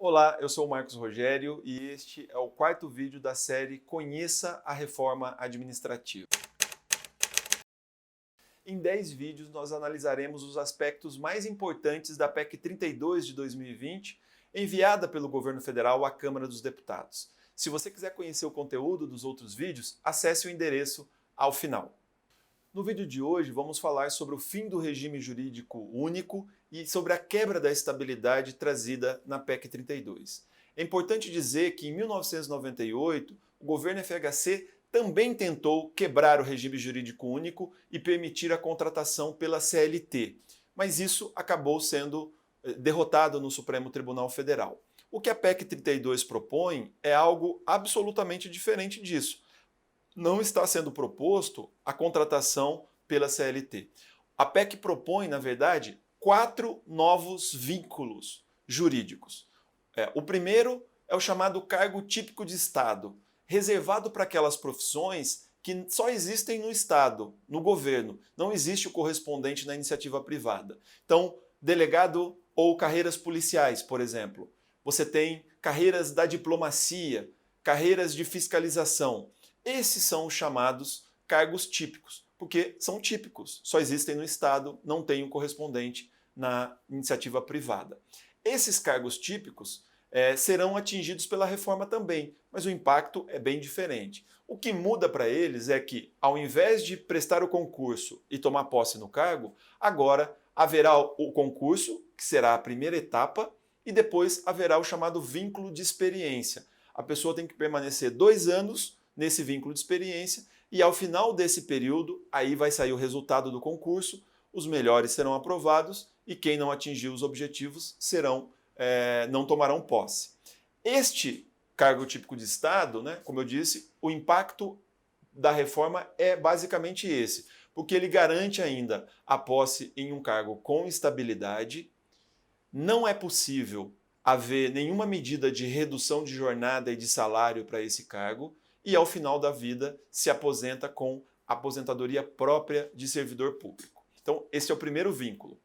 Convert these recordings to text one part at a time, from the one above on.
Olá, eu sou o Marcos Rogério e este é o quarto vídeo da série Conheça a Reforma Administrativa. Em 10 vídeos nós analisaremos os aspectos mais importantes da PEC 32 de 2020, enviada pelo governo federal à Câmara dos Deputados. Se você quiser conhecer o conteúdo dos outros vídeos, acesse o endereço ao final. No vídeo de hoje vamos falar sobre o fim do regime jurídico único e sobre a quebra da estabilidade trazida na PEC 32. É importante dizer que em 1998 o governo FHC também tentou quebrar o regime jurídico único e permitir a contratação pela CLT, mas isso acabou sendo derrotado no Supremo Tribunal Federal. O que a PEC 32 propõe é algo absolutamente diferente disso. Não está sendo proposto a contratação pela CLT. A PEC propõe, na verdade, 4 novos vínculos jurídicos. O primeiro é o chamado cargo típico de Estado, reservado para aquelas profissões que só existem no Estado, no governo. Não existe o correspondente na iniciativa privada. Então, delegado ou carreiras policiais, por exemplo. Você tem carreiras da diplomacia, carreiras de fiscalização. Esses são os chamados cargos típicos, porque são típicos, só existem no Estado, não tem um correspondente na iniciativa privada. Esses cargos típicos serão atingidos pela reforma também, mas o impacto é bem diferente. O que muda para eles é que, ao invés de prestar o concurso e tomar posse no cargo, agora haverá o concurso, que será a primeira etapa, e depois haverá o chamado vínculo de experiência. A pessoa tem que permanecer 2 anos nesse vínculo de experiência e ao final desse período, aí vai sair o resultado do concurso, os melhores serão aprovados e quem não atingir os objetivos não tomarão posse. Este cargo típico de Estado, como eu disse, o impacto da reforma é basicamente esse, porque ele garante ainda a posse em um cargo com estabilidade, não é possível haver nenhuma medida de redução de jornada e de salário para esse cargo, e ao final da vida se aposenta com aposentadoria própria de servidor público. Então, esse é o primeiro vínculo.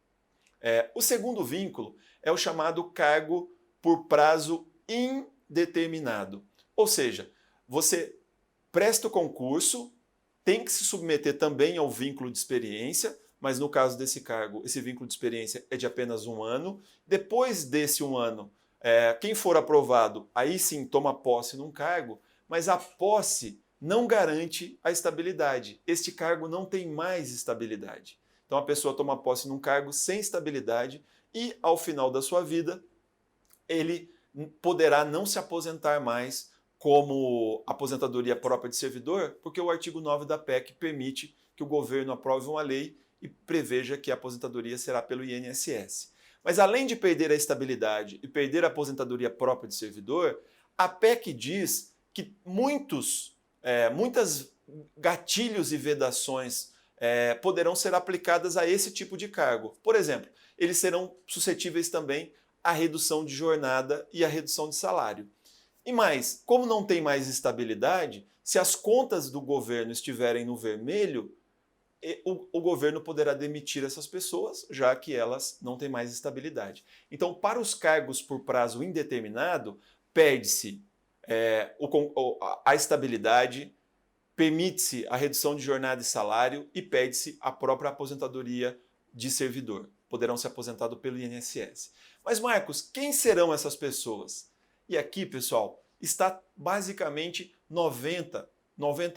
O segundo vínculo é o chamado cargo por prazo indeterminado. Ou seja, você presta o concurso, tem que se submeter também ao vínculo de experiência, mas no caso desse cargo, esse vínculo de experiência é de apenas 1 ano. Depois desse 1 ano, quem for aprovado, aí sim toma posse num cargo, mas a posse não garante a estabilidade. Este cargo não tem mais estabilidade. Então a pessoa toma posse num cargo sem estabilidade e, ao final da sua vida, ele poderá não se aposentar mais como aposentadoria própria de servidor, porque o artigo 9 da PEC permite que o governo aprove uma lei e preveja que a aposentadoria será pelo INSS. Mas além de perder a estabilidade e perder a aposentadoria própria de servidor, a PEC diz que muitas gatilhos e vedações poderão ser aplicadas a esse tipo de cargo. Por exemplo, eles serão suscetíveis também à redução de jornada e à redução de salário. E mais, como não tem mais estabilidade, se as contas do governo estiverem no vermelho, o governo poderá demitir essas pessoas, já que elas não têm mais estabilidade. Então, para os cargos por prazo indeterminado, perde-se a estabilidade, permite-se a redução de jornada e salário e pede-se a própria aposentadoria de servidor. Poderão ser aposentados pelo INSS. Mas, Marcos, quem serão essas pessoas? E aqui, pessoal, está basicamente 90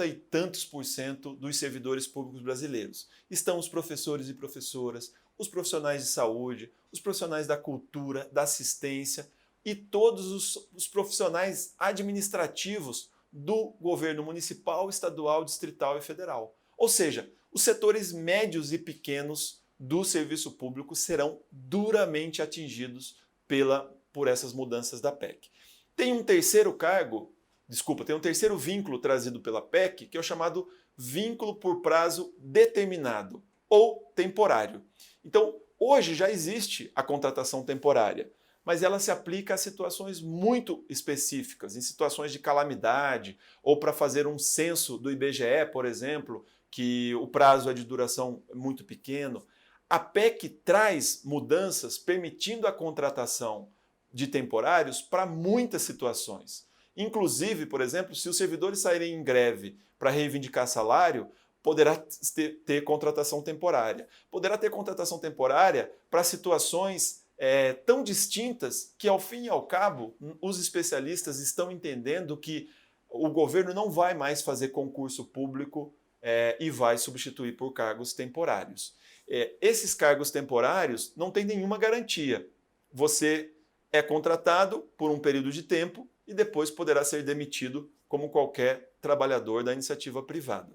e tantos % dos servidores públicos brasileiros. Estão os professores e professoras, os profissionais de saúde, os profissionais da cultura, da assistência e todos os profissionais administrativos do governo municipal, estadual, distrital e federal. Ou seja, os setores médios e pequenos do serviço público serão duramente atingidos por essas mudanças da PEC. Tem um terceiro vínculo trazido pela PEC, que é o chamado vínculo por prazo determinado ou temporário. Então, hoje já existe a contratação temporária, mas ela se aplica a situações muito específicas, em situações de calamidade, ou para fazer um censo do IBGE, por exemplo, que o prazo é de duração muito pequeno. A PEC traz mudanças permitindo a contratação de temporários para muitas situações. Inclusive, por exemplo, se os servidores saírem em greve para reivindicar salário, poderá ter contratação temporária. Poderá ter contratação temporária para situações tão distintas que, ao fim e ao cabo, os especialistas estão entendendo que o governo não vai mais fazer concurso público e vai substituir por cargos temporários. Esses cargos temporários não têm nenhuma garantia. Você é contratado por um período de tempo e depois poderá ser demitido como qualquer trabalhador da iniciativa privada.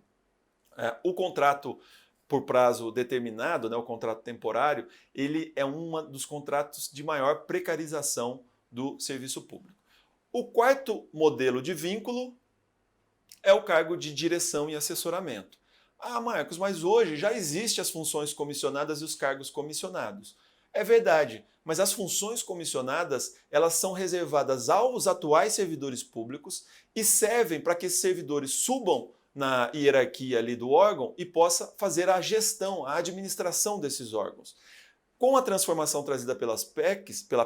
O contrato por prazo determinado, né, o contrato temporário, ele é um dos contratos de maior precarização do serviço público. O quarto modelo de vínculo é o cargo de direção e assessoramento. Ah, Marcos, mas hoje já existem as funções comissionadas e os cargos comissionados. É verdade, mas as funções comissionadas, elas são reservadas aos atuais servidores públicos e servem para que esses servidores subam na hierarquia ali do órgão e possa fazer a gestão, a administração desses órgãos. Com a transformação trazida pela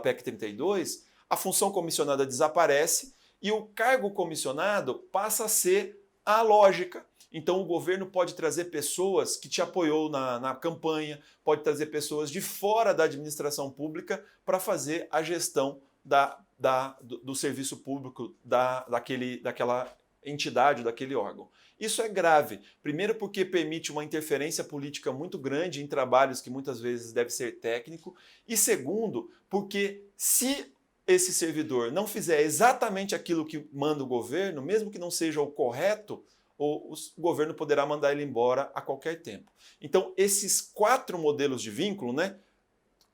PEC 32, a função comissionada desaparece e o cargo comissionado passa a ser a lógica. Então o governo pode trazer pessoas que te apoiou na campanha, pode trazer pessoas de fora da administração pública para fazer a gestão do serviço público daquela entidade, daquele órgão. Isso é grave. Primeiro porque permite uma interferência política muito grande em trabalhos que muitas vezes deve ser técnico. E segundo, porque se esse servidor não fizer exatamente aquilo que manda o governo, mesmo que não seja o correto, o governo poderá mandar ele embora a qualquer tempo. Então, esses 4 modelos de vínculo, né?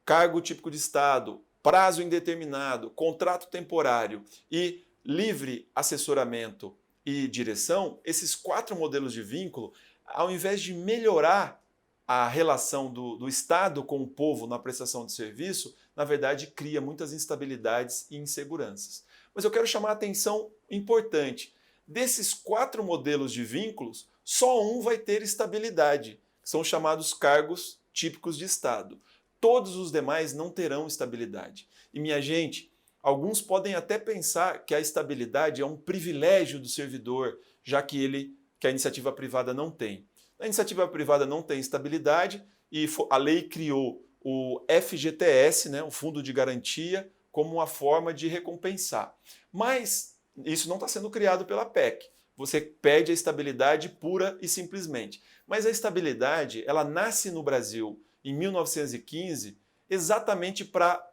Cargo típico de Estado, prazo indeterminado, contrato temporário e livre assessoramento e direção, esses 4 modelos de vínculo, ao invés de melhorar a relação do Estado com o povo na prestação de serviço, na verdade cria muitas instabilidades e inseguranças. Mas eu quero chamar a atenção importante. Desses 4 modelos de vínculos, só um vai ter estabilidade, que são chamados cargos típicos de Estado. Todos os demais não terão estabilidade. E minha gente, alguns podem até pensar que a estabilidade é um privilégio do servidor, já que a iniciativa privada não tem. A iniciativa privada não tem estabilidade e a lei criou o FGTS, né, o Fundo de Garantia, como uma forma de recompensar. Mas isso não está sendo criado pela PEC. Você perde a estabilidade pura e simplesmente. Mas a estabilidade, ela nasce no Brasil em 1915 exatamente para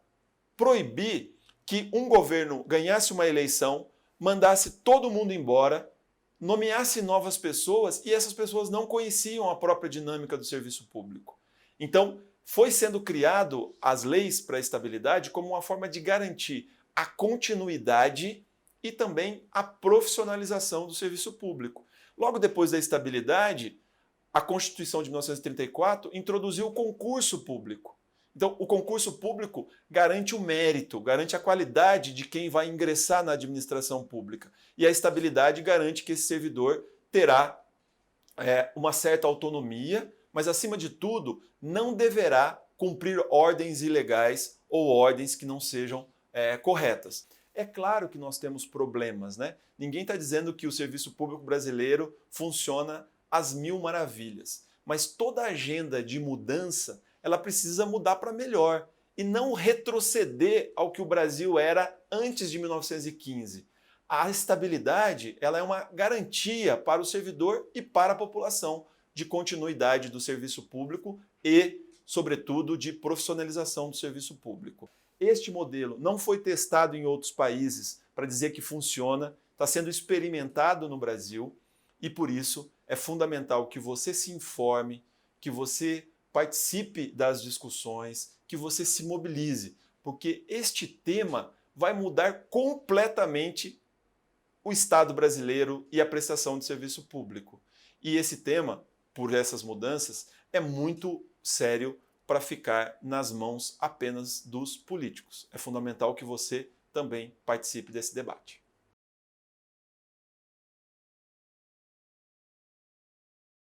proibir que um governo ganhasse uma eleição, mandasse todo mundo embora, nomeasse novas pessoas e essas pessoas não conheciam a própria dinâmica do serviço público. Então, foi sendo criado as leis para a estabilidade como uma forma de garantir a continuidade e também a profissionalização do serviço público. Logo depois da estabilidade, a Constituição de 1934 introduziu o concurso público. Então, o concurso público garante o mérito, garante a qualidade de quem vai ingressar na administração pública. E a estabilidade garante que esse servidor terá uma certa autonomia, mas, acima de tudo, não deverá cumprir ordens ilegais ou ordens que não sejam corretas. É claro que nós temos problemas, né? Ninguém está dizendo que o serviço público brasileiro funciona às mil maravilhas, mas toda agenda de mudança ela precisa mudar para melhor e não retroceder ao que o Brasil era antes de 1915. A estabilidade ela é uma garantia para o servidor e para a população de continuidade do serviço público e, sobretudo, de profissionalização do serviço público. Este modelo não foi testado em outros países para dizer que funciona, está sendo experimentado no Brasil e, por isso, é fundamental que você se informe, que você participe das discussões, que você se mobilize, porque este tema vai mudar completamente o Estado brasileiro e a prestação de serviço público. E esse tema, por essas mudanças, é muito sério para ficar nas mãos apenas dos políticos. É fundamental que você também participe desse debate.